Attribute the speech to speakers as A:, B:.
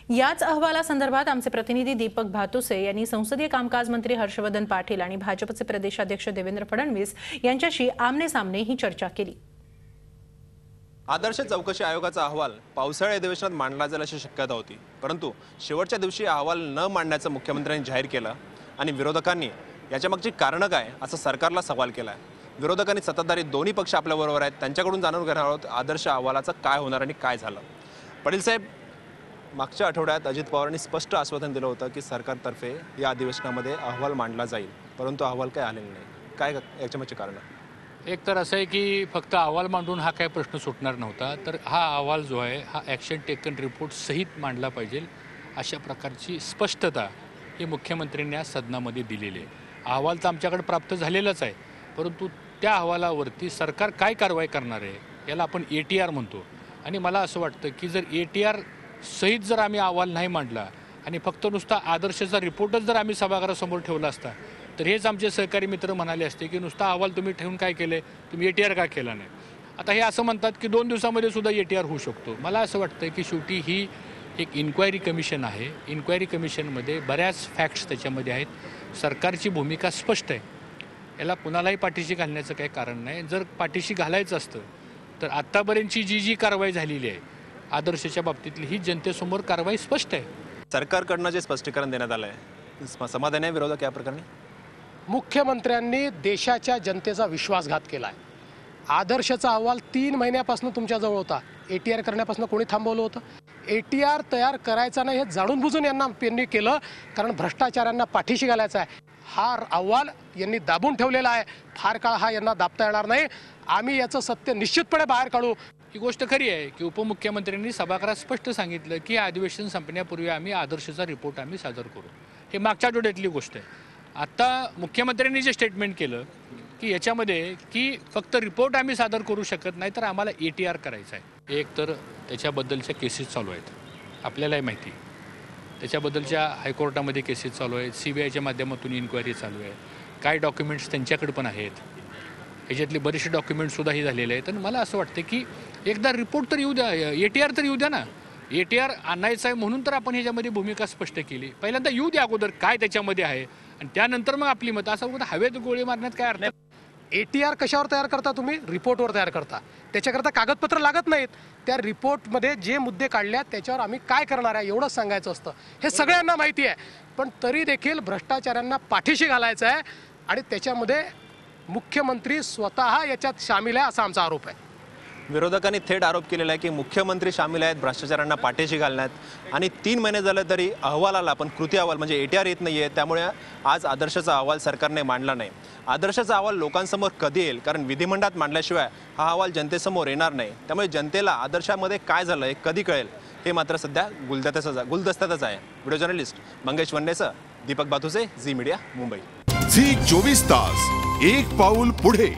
A: याच अहवालासंदर्भात आमचे प्रतिनिधी दीपक भातुसे यांनी संसदीय कामकाज मंत्री हर्षवर्धन पाटील आणि भाजपचे प्रदेशाध्यक्ष देवेंद्र फडणवीस यांच्याशी आमने-सामने ही चर्चा केली।
B: आदर्श चौकशी आयोगाचा अहवाल पावसाळी अधिवेशनात मांडला जाईल अशी शक्यता होती, परंतु शेवटच्या दिवशी अहवाल न मांडण्याचं मुख्यमंत्र्यांनी जाहीर केलं आणि विरोधकांनी याच्यामागची कारणं काय असं सरकारला सवाल केला आहे। विरोधकांनी सत्ताधारी दोन्ही पक्ष आपल्याबरोबर आहेत, त्यांच्याकडून जाणून घेणार आहोत आदर्श अहवालाचं काय होणार आणि काय झालं। पाटील साहेब, मागच्या आठवड्यात अजित पवारांनी स्पष्ट आश्वासन दिलं होतं की सरकारतर्फे या अधिवेशनामध्ये अहवाल मांडला जाईल, परंतु अहवाल काय आलेला नाही। काय याच्यामागचे कारण?
C: एक तर असं आहे की फक्त अहवाल मांडून हा काय प्रश्न सुटणार नव्हता, तर हा अहवाल जो आहे हा ॲक्शन टेकन रिपोर्ट सहित मांडला पाहिजे अशा प्रकारची स्पष्टता ही मुख्यमंत्र्यांनी आज सदनामध्ये दिलेली आहे। अहवाल तर आमच्याकडे प्राप्त झालेलाच आहे, परंतु त्या अहवालावरती सरकार काय कारवाई करणार आहे याला आपण ATR म्हणतो। आणि मला असं वाटतं की जर ATR सहित जर आम्ही अहवाल नाही मांडला आणि फक्त नुसता आदर्शचा रिपोर्टच जर आम्ही सभागृहासमोर ठेवला असता, तर हेच आमचे सहकारी मित्र म्हणाले असते की नुसता अहवाल तुम्ही ठेवून काय केले, तुम्ही ATR का केला नाही। आता हे असं म्हणतात की 2 दिवसामध्ये सुद्धा ATR होऊ शकतो। मला असं वाटतं की शेवटी ही एक इन्क्वायरी कमिशन आहे। इन्क्वायरी कमिशनमध्ये बऱ्याच फॅक्ट्स त्याच्यामध्ये आहेत। सरकारची भूमिका स्पष्ट आहे, याला कुणालाही पाठीशी घालण्याचं काही कारण नाही। जर पाठीशी घालायचं असतं तर आत्तापर्यंतची जी कारवाई झालेली आहे आदर्शच्या बाबतीतली ही जनतेसमोर कारवाई स्पष्ट आहे।
B: सरकारकडनं जे स्पष्टीकरण देण्यात आलं आहे, समाधान आहे विरोधक या प्रकरणी?
D: मुख्यमंत्र्यांनी देशाच्या जनतेचा विश्वासघात केला आहे। आदर्शचा अहवाल 3 महिन्यापासून तुमच्याजवळ होता, ATR करण्यापासून कोणी थांबवलं होतं? ATR तयार करायचा नाही हे जाणून बुजून यांनी केलं, कारण भ्रष्टाचारांना पाठीशी घालायचा आहे। हा अहवाल यांनी दाबून ठेवलेला आहे, फार काळ हा यांना दाबता येणार नाही। आम्ही याचं सत्य निश्चितपणे बाहेर काढू।
C: ही गोष्ट खरी आहे की उपमुख्यमंत्र्यांनी सभागृहात स्पष्ट सांगितलं की अधिवेशन संपण्यापूर्वी आम्ही आदर्शचा रिपोर्ट आम्ही सादर करू। हे मागच्या आठवड्यातली गोष्ट आहे। आता मुख्यमंत्र्यांनी जे स्टेटमेंट केलं की याच्यामध्ये की फक्त रिपोर्ट आम्ही सादर करू शकत नाही, तर आम्हाला ATR करायचं आहे। एक तर त्याच्याबद्दलच्या केसेस चालू आहेत, आपल्यालाही माहिती, त्याच्याबद्दलच्या हायकोर्टामध्ये केसेस चालू आहेत, CBIच्या माध्यमातून इन्क्वायरी चालू आहे, काय डॉक्युमेंट्स त्यांच्याकडे पण आहेत, ह्याच्यातले बरेचसे डॉक्युमेंट्ससुद्धा ही झालेले आहेत। आणि मला असं वाटतं की एकदा रिपोर्ट तर येऊ द्या, ATR तर येऊ द्या ना। ATR आणायचं आहे म्हणून तर आपण ह्याच्यामध्ये भूमिका स्पष्ट केली। पहिल्यांदा येऊ द्या अगोदर काय त्याच्यामध्ये आहे आणि त्यानंतर मग आपली मतं। असं अगोदर हवेत गोळी मारण्यात काय अर्थ?
D: ATR कशावर तयार करता तुम्ही? रिपोर्टवर तयार करता। त्याच्याकरता कागदपत्र लागत नाहीत। त्या रिपोर्टमध्ये जे मुद्दे काढल्यात त्याच्यावर आम्ही काय करणार आहे एवढंच सांगायचं असतं, हे सगळ्यांना माहिती आहे। पण तरी देखील भ्रष्टाचारांना पाठीशी घालायचं आहे आणि त्याच्यामध्ये मुख्यमंत्री स्वतः याच्यात सामील आहे असा आमचा आरोप आहे।
B: विरोधकांनी थेट आरोप केलेला आहे की मुख्यमंत्री सामील आहेत भ्रष्टाचारांना पाठीशी घालण्यात, आणि 3 महिने झाले तरी अहवालाला पण कृती अहवाल म्हणजे ATR येत नाही आहे। त्यामुळे आज आदर्शचा अहवाल सरकारने मांडला नाही। आदर्शचा अहवाल लोकांसमोर कधी येईल, कारण विधिमंडळात मांडल्याशिवाय हा अहवाल जनतेसमोर येणार नाही। त्यामुळे जनतेला आदर्शामध्ये काय झालं हे कधी कळेल हे मात्र सध्या गुलदस्त्यातच आहे। व्हिडिओ जर्नलिस्ट मंगेश वंडेसह दीपक भातुसे, झी मीडिया, मुंबई।
E: झी 24 तास, एक पाऊल पुढे।